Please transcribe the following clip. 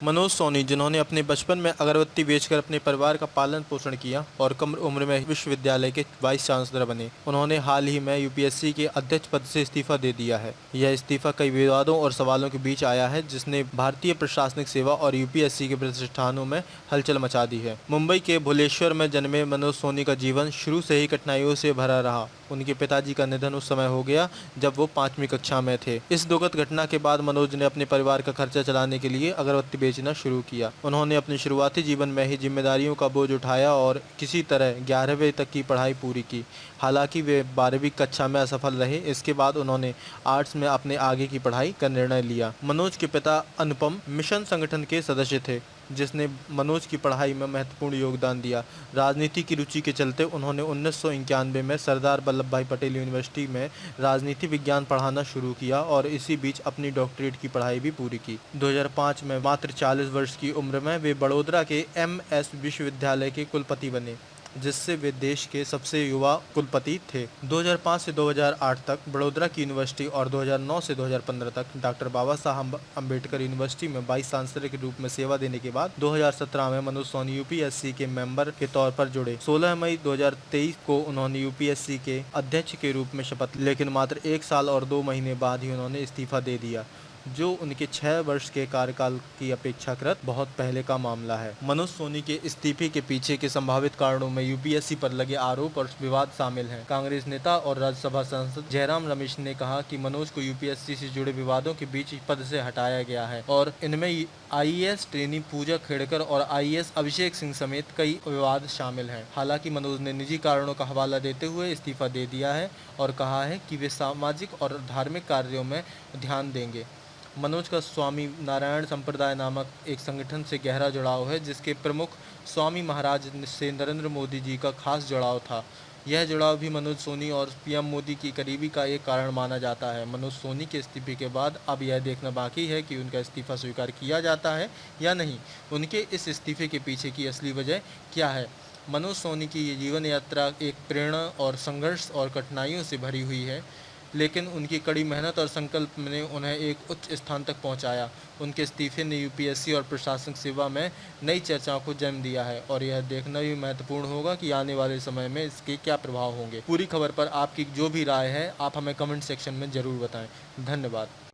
मनोज सोनी, जिन्होंने अपने बचपन में अगरबत्ती बेचकर अपने परिवार का पालन पोषण किया और कम उम्र में विश्वविद्यालय के वाइस चांसलर बने, उन्होंने हाल ही में यूपीएससी के अध्यक्ष पद से इस्तीफा दे दिया है। यह इस्तीफा कई विवादों और सवालों के बीच आया है, जिसने भारतीय प्रशासनिक सेवा और यूपीएससी के प्रतिष्ठानों में हलचल मचा दी है। मुंबई के भुवनेश्वर में जन्मे मनोज सोनी का जीवन शुरू से ही कठिनाइयों से भरा रहा। उनके पिताजी का निधन उस समय हो गया जब वो 5वीं कक्षा में थे। इस दुखद घटना के बाद मनोज ने अपने परिवार का खर्चा चलाने के लिए अगरबत्ती बेचना शुरू किया। उन्होंने अपने शुरुआती जीवन में ही जिम्मेदारियों का बोझ उठाया और किसी तरह 11वीं तक की पढ़ाई पूरी की। हालांकि वे 12वीं कक्षा में असफल रहे। इसके बाद उन्होंने आर्ट्स में अपने आगे की पढ़ाई का निर्णय लिया। मनोज के पिता अनुपम मिशन संगठन के सदस्य थे, जिसने मनोज की पढ़ाई में महत्वपूर्ण योगदान दिया। राजनीति की रुचि के चलते उन्होंने 1991 में सरदार वल्लभ भाई पटेल यूनिवर्सिटी में राजनीति विज्ञान पढ़ाना शुरू किया और इसी बीच अपनी डॉक्टरेट की पढ़ाई भी पूरी की। 2005 में मात्र 40 वर्ष की उम्र में वे बड़ौदा के एमएस विश्वविद्यालय के कुलपति बने, जिससे वे देश के सबसे युवा कुलपति थे। 2005 से 2008 तक बड़ौदा की यूनिवर्सिटी और 2009 से 2015 तक डॉक्टर बाबा साहब अम्बेडकर यूनिवर्सिटी में वाइस चांसलर के रूप में सेवा देने के बाद 2017 में मनोज सोनी यूपीएससी के मेंबर के तौर पर जुड़े। 16 मई 2023 को उन्होंने यूपीएससी के अध्यक्ष के रूप में शपथ ली, लेकिन मात्र 1 साल और 2 महीने बाद ही उन्होंने इस्तीफा दे दिया, जो उनके 6 वर्ष के कार्यकाल की अपेक्षाकृत बहुत पहले का मामला है। मनोज सोनी के इस्तीफे के पीछे के संभावित कारणों में यूपीएससी पर लगे आरोप और विवाद शामिल हैं। कांग्रेस नेता और राज्यसभा सांसद जयराम रमेश ने कहा कि मनोज को यूपीएससी से जुड़े विवादों के बीच पद से हटाया गया है और इनमें आईएएस ट्रेनी पूजा खेड़कर और आईएएस अभिषेक सिंह समेत कई विवाद शामिल हैं। हालांकि मनोज ने निजी कारणों का हवाला देते हुए इस्तीफा दे दिया है और कहा है कि वे सामाजिक और धार्मिक कार्यों में ध्यान देंगे। मनोज का स्वामी नारायण संप्रदाय नामक एक संगठन से गहरा जुड़ाव है, जिसके प्रमुख स्वामी महाराज से नरेंद्र मोदी जी का खास जुड़ाव था। यह जुड़ाव भी मनोज सोनी और पीएम मोदी की करीबी का एक कारण माना जाता है। मनोज सोनी के इस्तीफे के बाद अब यह देखना बाकी है कि उनका इस्तीफा स्वीकार किया जाता है या नहीं। उनके इस इस्तीफे के पीछे की असली वजह क्या है? मनोज सोनी की ये जीवन यात्रा एक प्रेरणा और संघर्ष और कठिनाइयों से भरी हुई है, लेकिन उनकी कड़ी मेहनत और संकल्प ने उन्हें एक उच्च स्थान तक पहुंचाया। उनके इस्तीफे ने यूपीएससी और प्रशासनिक सेवा में नई चर्चाओं को जन्म दिया है और यह देखना भी महत्वपूर्ण होगा कि आने वाले समय में इसके क्या प्रभाव होंगे। पूरी खबर पर आपकी जो भी राय है, आप हमें कमेंट सेक्शन में ज़रूर बताएं। धन्यवाद।